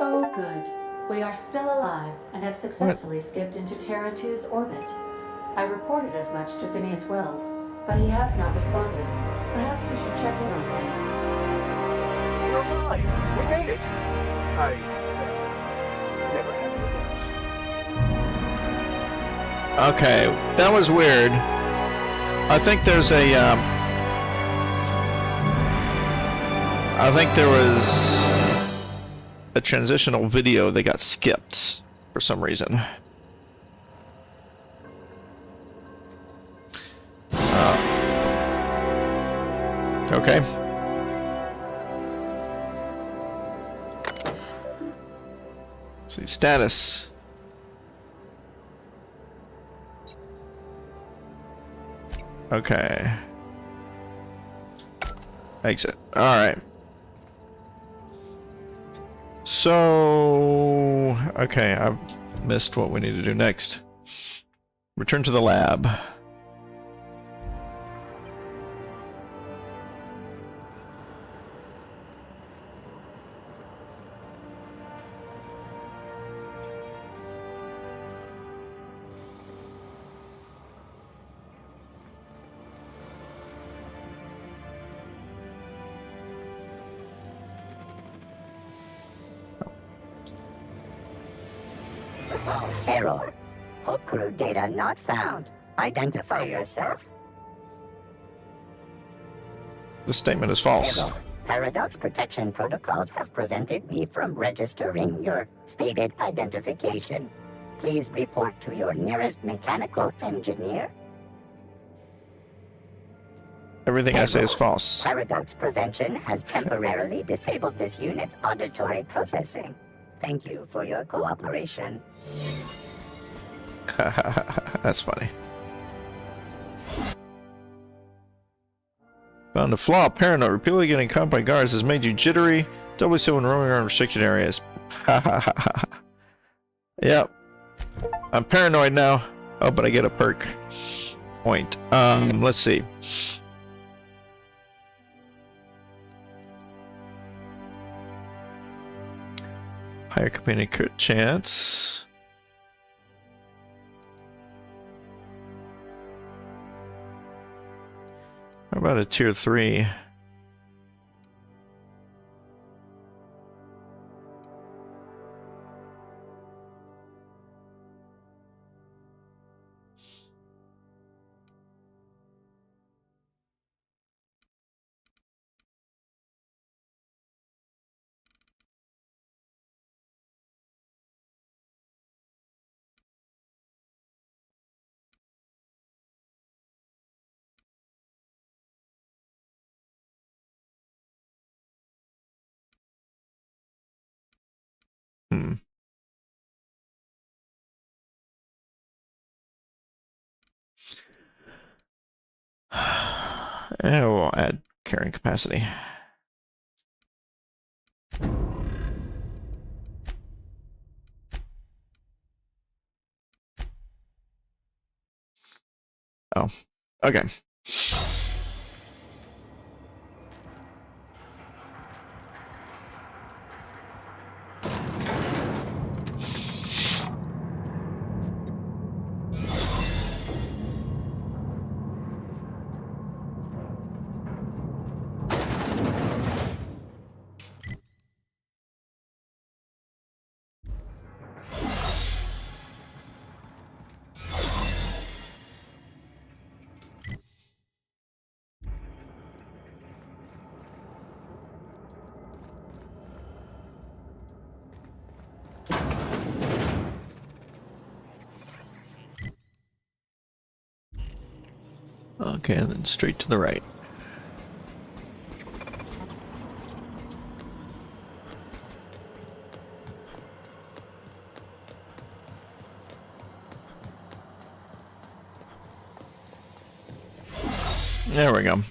Oh, good. We are still alive and have successfully skipped into Terra 2's orbit. I reported as much to Phineas Wells, but he has not responded. Perhaps we should check in on him. We're alive! We made it! I never had any doubts. Okay, that was weird. I think there's a, I think there was a transitional video that got skipped for some reason. Okay. See, status. Okay. Exit. Alright. So... Okay, I've missed what we need to do next. Return to the lab. Error. Hulk crew data not found. Identify yourself. This statement is false. Error. Paradox protection protocols have prevented me from registering your stated identification. Please report to your nearest mechanical engineer. Everything I say is false. Paradox prevention has temporarily disabled this unit's auditory processing. Thank you for your cooperation. That's funny. Found a flaw. Paranoid. Repeatedly getting caught by guards has made you jittery. Doubly so when roaming around restricted areas. Yep. I'm paranoid now. Oh, but I get a perk point. Let's see. Higher companion crit chance. How about a tier 3? And we'll add carrying capacity. Oh, okay. Okay, and then straight to the right. There we go.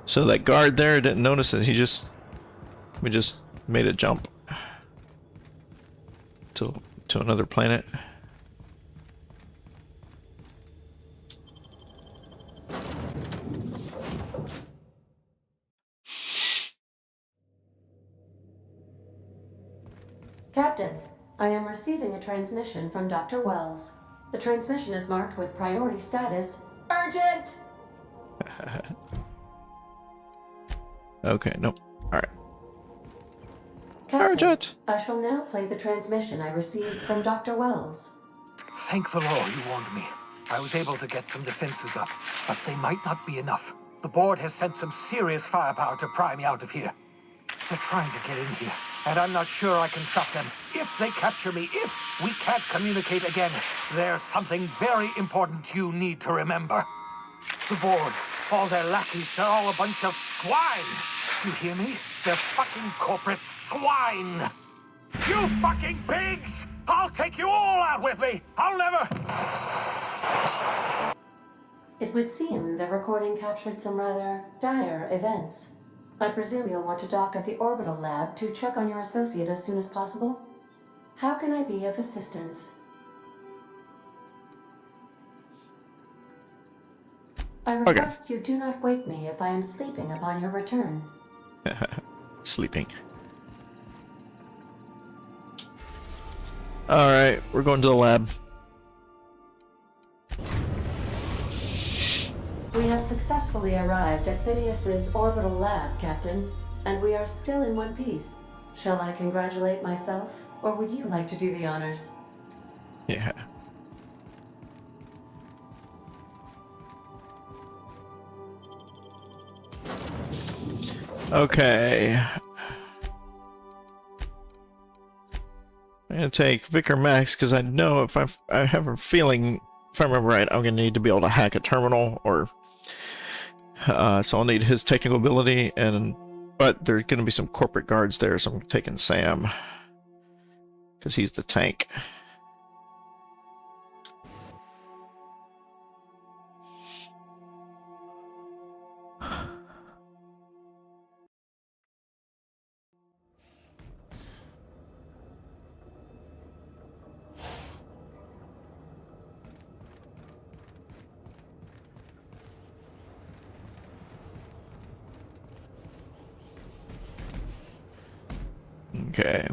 So that guard there didn't notice it. We just made a jump to another planet. Captain, I am receiving a transmission from Dr. Wells. The transmission is marked with priority status urgent! Okay, nope. Alright. Captain, Urgent! I shall now play the transmission I received from Dr. Wells. Thank the law you warned me. I was able to get some defenses up, but they might not be enough. The board has sent some serious firepower to pry me out of here. They're trying to get in here, and I'm not sure I can stop them. If they capture me, if we can't communicate again, there's something very important you need to remember. The board, all their lackeys, they're all a bunch of swine. Do you hear me? They're fucking corporate swine. You fucking pigs! I'll take you all out with me! I'll never... It would seem the recording captured some rather dire events. I presume you'll want to dock at the orbital lab to check on your associate as soon as possible? How can I be of assistance? I request you do not wake me if I am sleeping upon your return. Sleeping. Alright, we're going to the lab. We have successfully arrived at Phineas's orbital lab, Captain, and we are still in one piece. Shall I congratulate myself, or would you like to do the honors? Yeah. Okay. I'm gonna take Vicar Max because I know if I have a feeling, if I remember right, I'm gonna need to be able to hack a terminal, or so I'll need his technical ability, but there's gonna be some corporate guards there, so I'm taking Sam because he's the tank. Okay.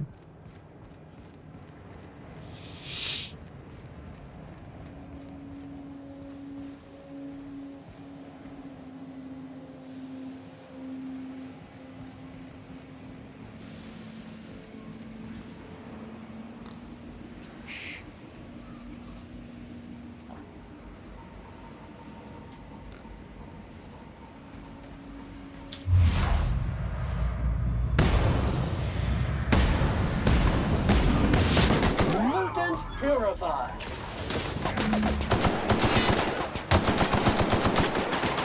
Purified.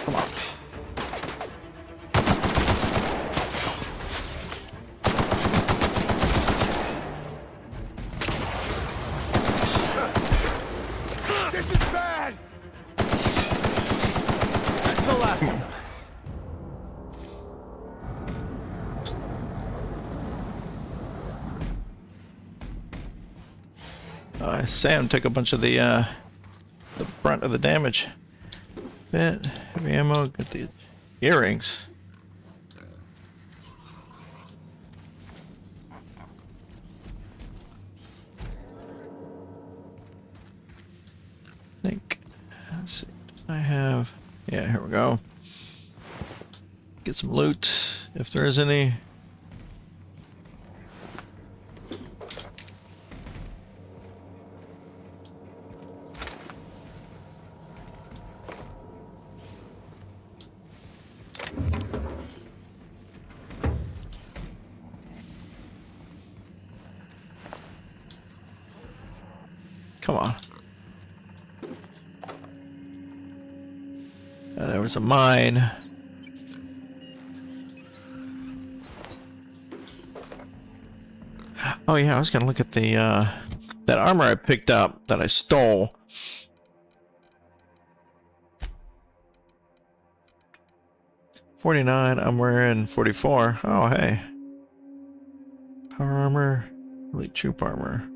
Come on. This is bad! That's the last of them. Sam took a bunch of the brunt of the damage. Bit heavy ammo. Get the earrings. I think. Let's see. I have. Yeah, here we go. Get some loot if there is any. Come on. There was a mine. Oh yeah, I was gonna look at the that armor I picked up that I stole. $49, I'm wearing $44. Oh hey. Power armor, elite troop armor.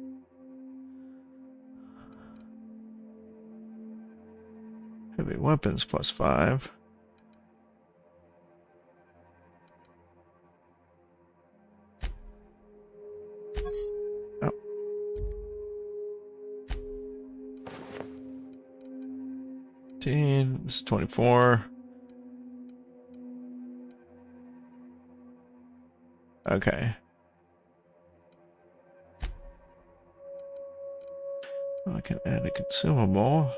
Heavy weapons +5. 15. This is 24. Okay. I can add a consumable.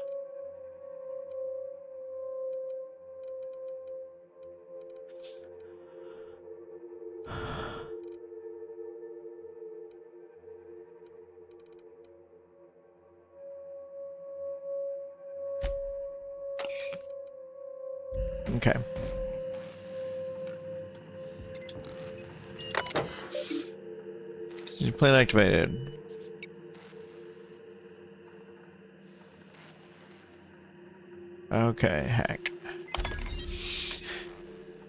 Okay. Plan activated. Okay, hack.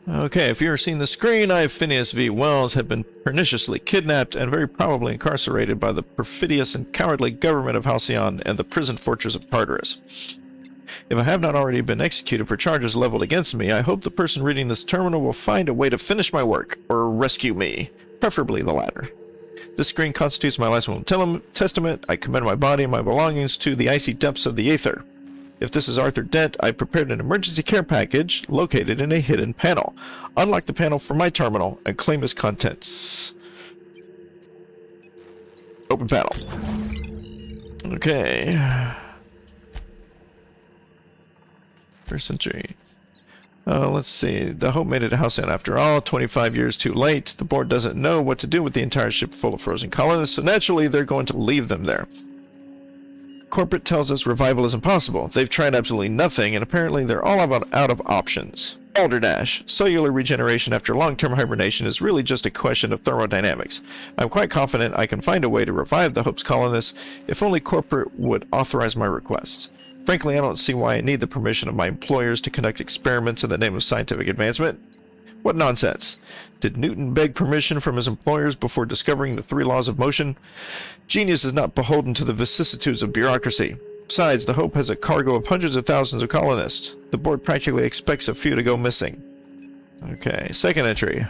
Okay, if you've seen the screen, I, Phineas V. Wells, have been perniciously kidnapped and very probably incarcerated by the perfidious and cowardly government of Halcyon and the prison fortress of Tarturus. If I have not already been executed for charges leveled against me, I hope the person reading this terminal will find a way to finish my work, or rescue me, preferably the latter. This screen constitutes my last will and testament. I commend my body and my belongings to the icy depths of the aether. If this is Arthur Dent, I prepared an emergency care package located in a hidden panel. Unlock the panel for my terminal and claim its contents. Open panel. Okay. First century. Let's see. The Hope made it to Halcyon after all. 25 years too late. The board doesn't know what to do with the entire ship full of frozen colonists, so naturally they're going to leave them there. Corporate tells us revival is impossible. They've tried absolutely nothing, and apparently they're all out of options. Balderdash. Cellular regeneration after long-term hibernation is really just a question of thermodynamics. I'm quite confident I can find a way to revive the Hope's colonists if only corporate would authorize my requests. Frankly, I don't see why I need the permission of my employers to conduct experiments in the name of scientific advancement. What nonsense. Did Newton beg permission from his employers before discovering the 3 laws of motion? Genius is not beholden to the vicissitudes of bureaucracy. Besides, the Hope has a cargo of hundreds of thousands of colonists. The board practically expects a few to go missing. Okay, second entry.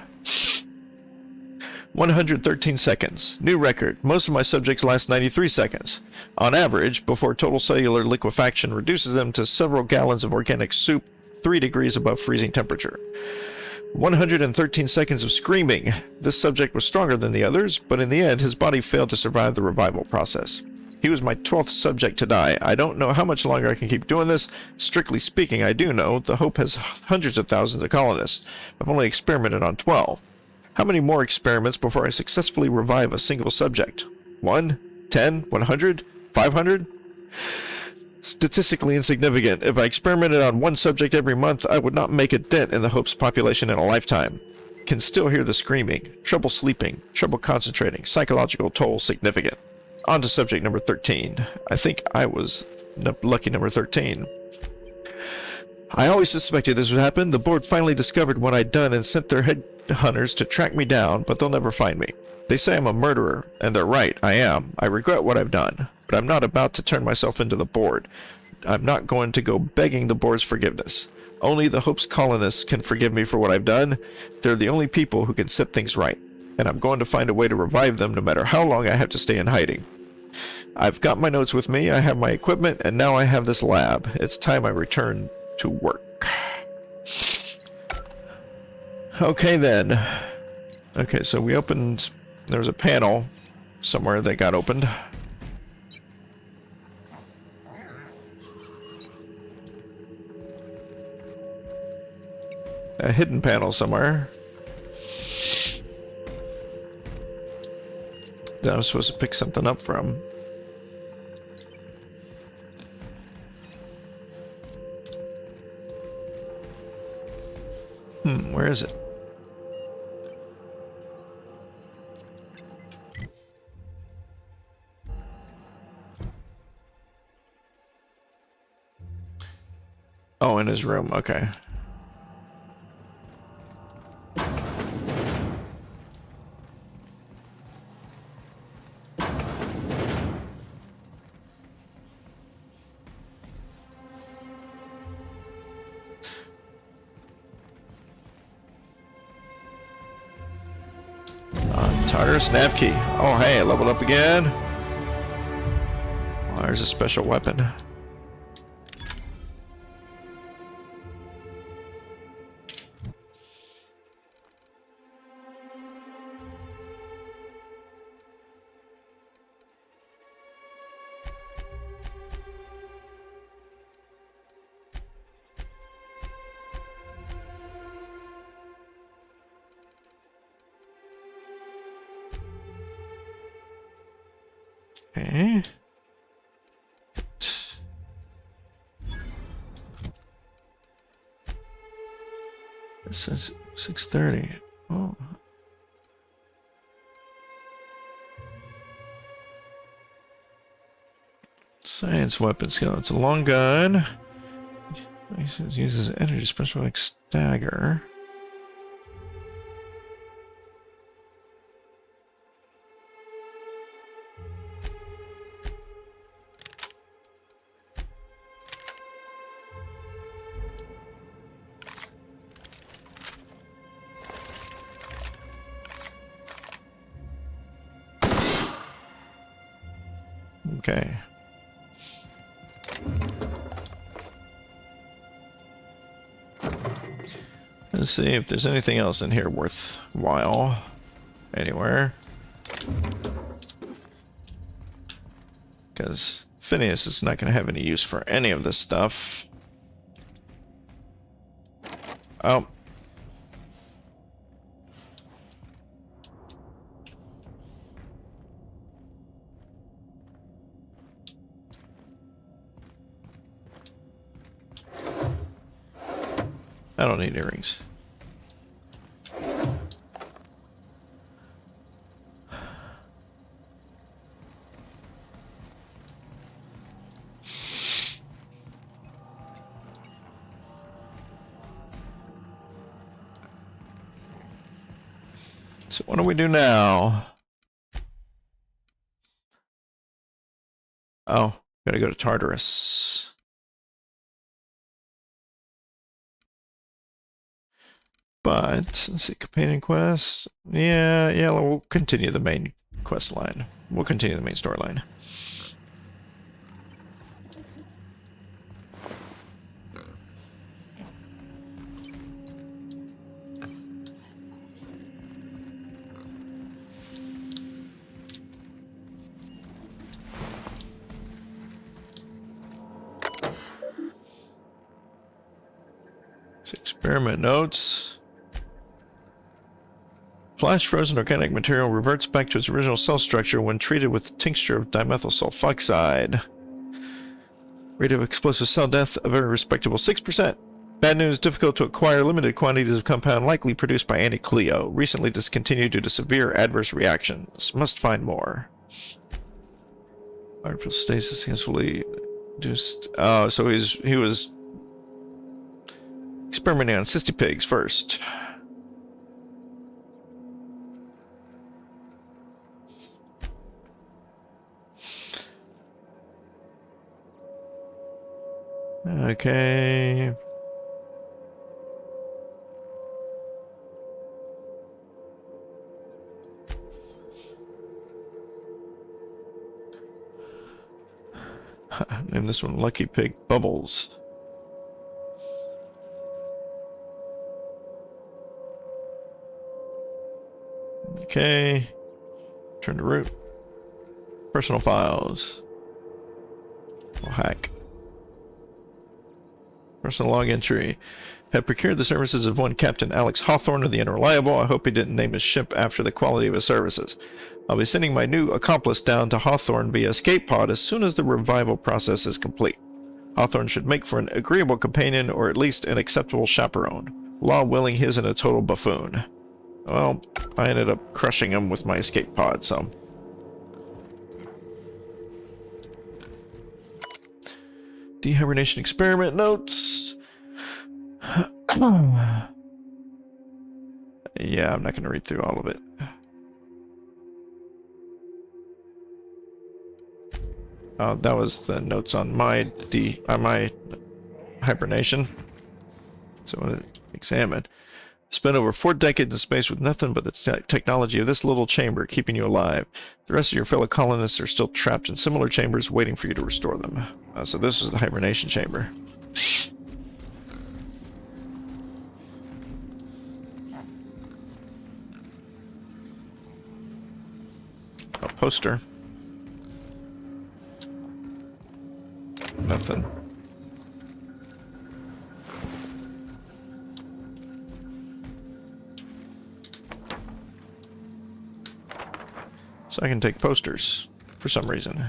113 seconds. New record. Most of my subjects last 93 seconds. On average, before total cellular liquefaction reduces them to several gallons of organic soup 3 degrees above freezing temperature. 113 seconds of screaming. This subject was stronger than the others, but in the end his body failed to survive the revival process. He was my 12th subject to die. I don't know how much longer I can keep doing this. Strictly speaking, I do know the Hope has hundreds of thousands of colonists. I've only experimented on 12. How many more experiments before I successfully revive a single subject? 1? 10? 100? 500? Statistically insignificant. If I experimented on 1 subject every month, I would not make a dent in the Hope's population in a lifetime. Can still hear the screaming. Trouble sleeping. Trouble concentrating. Psychological toll significant. On to subject number 13. I think I was lucky number 13. I always suspected this would happen. The board finally discovered what I'd done and sent their headhunters to track me down, but they'll never find me. They say I'm a murderer, and they're right, I am. I regret what I've done, but I'm not about to turn myself into the board. I'm not going to go begging the board's forgiveness. Only the Hope's colonists can forgive me for what I've done. They're the only people who can set things right, and I'm going to find a way to revive them no matter how long I have to stay in hiding. I've got my notes with me, I have my equipment, and now I have this lab. It's time I return to work. Okay then. Okay, so we opened... There's a panel somewhere that got opened. A hidden panel somewhere. That I was supposed to pick something up from. Where is it? Oh, in his room, okay. Tarturus nav key. Oh, hey, I leveled up again. Well, there's a special weapon. Okay. This is 6:30. Oh. Science weapon skill. It's a long gun. It uses energy special like stagger. Okay. Let's see if there's anything else in here worthwhile. Anywhere. Because Phineas is not going to have any use for any of this stuff. Oh. I don't need earrings. So what do we do now? Oh, gotta go to Tarturus. But, let's see, companion quest. Yeah, we'll continue the main quest line. We'll continue the main storyline. Experiment notes. Flash frozen organic material reverts back to its original cell structure when treated with tincture of dimethyl sulfoxide. Rate of explosive cell death, a very respectable 6%. Bad news, difficult to acquire, limited quantities of compound likely produced by Anti-Cleo. Recently discontinued due to severe adverse reactions. Must find more. Artificial stasis successfully induced. Oh, so he was experimenting on cysty pigs first. Okay. Name this one Lucky Pig Bubbles. Okay. Turn to root. Personal files. We'll hack. Personal log entry. Have procured the services of one Captain Alex Hawthorne of the Unreliable. I hope he didn't name his ship after the quality of his services. I'll be sending my new accomplice down to Hawthorne via escape pod as soon as the revival process is complete. Hawthorne should make for an agreeable companion or at least an acceptable chaperone. Law willing, he isn't a total buffoon. Well, I ended up crushing him with my escape pod, so... Dehibernation experiment notes. Yeah, I'm not going to read through all of it. That was the notes on my my hibernation. So I want to examine. Spent over 4 decades in space with nothing but the technology of this little chamber keeping you alive. The rest of your fellow colonists are still trapped in similar chambers waiting for you to restore them. So this was the hibernation chamber. A poster. Nothing. So I can take posters. for some reason.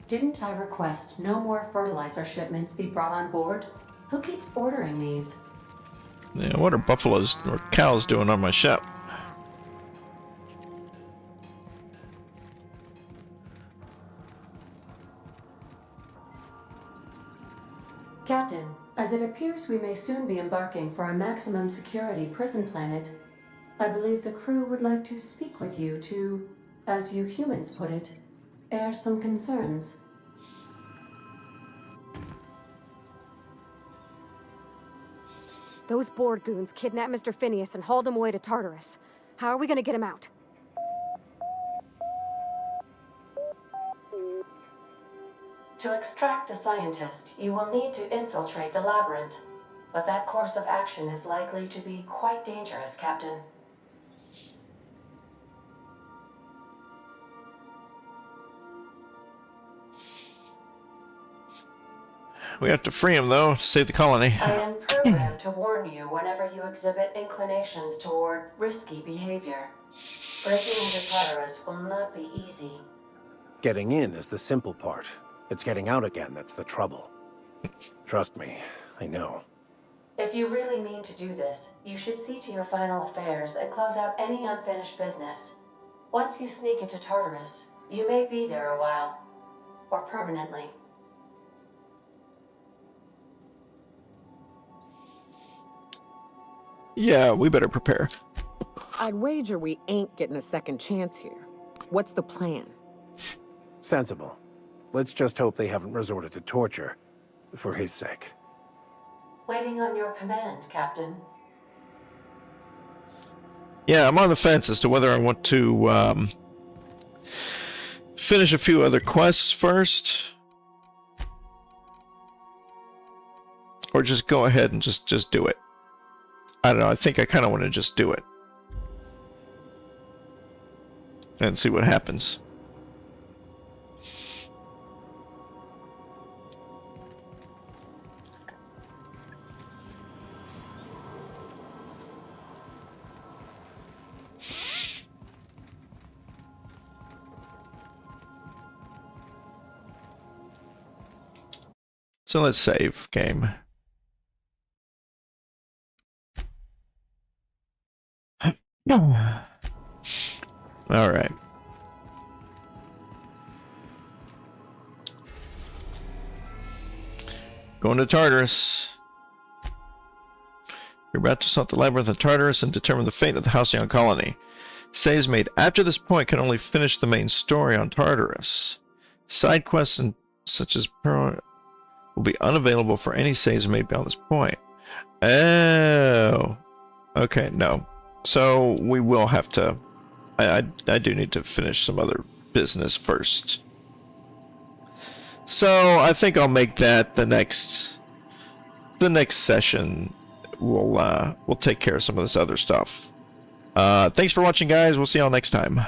Didn't I request no more fertilizer shipments be brought on board? Who keeps ordering these? Yeah, what are buffaloes or cows doing on my ship? Captain, as it appears we may soon be embarking for a maximum security prison planet, I believe the crew would like to speak with you to, as you humans put it, air some concerns. Those board goons kidnapped Mr. Phineas and hauled him away to Tarturus. How are we gonna get him out? To extract the scientist, you will need to infiltrate the labyrinth. But that course of action is likely to be quite dangerous, Captain. We have to free him, though, to save the colony. I am programmed to warn you whenever you exhibit inclinations toward risky behavior. Breaking into Tarturus will not be easy. Getting in is the simple part. It's getting out again that's the trouble. Trust me, I know. If you really mean to do this, you should see to your final affairs and close out any unfinished business. Once you sneak into Tarturus, you may be there a while. Or permanently. Yeah, we better prepare. I'd wager we ain't getting a second chance here. What's the plan? Sensible. Let's just hope they haven't resorted to torture. For his sake. Waiting on your command, Captain. Yeah, I'm on the fence as to whether I want to finish a few other quests first, or just go ahead and just do it. I don't know, I think I kind of want to just do it and see what happens. So let's save game. All right. Going to Tartarus. You're about to assault the labyrinth of Tartarus and determine the fate of the Halcyon colony. Saves made after this point can only finish the main story on Tartarus. Side quests such as Pearl will be unavailable for any saves made beyond this point. Oh. Okay, no. So we will have to... I do need to finish some other business first. So I think I'll make that the next session. We'll take care of some of this other stuff. Thanks for watching, guys. We'll see y'all next time.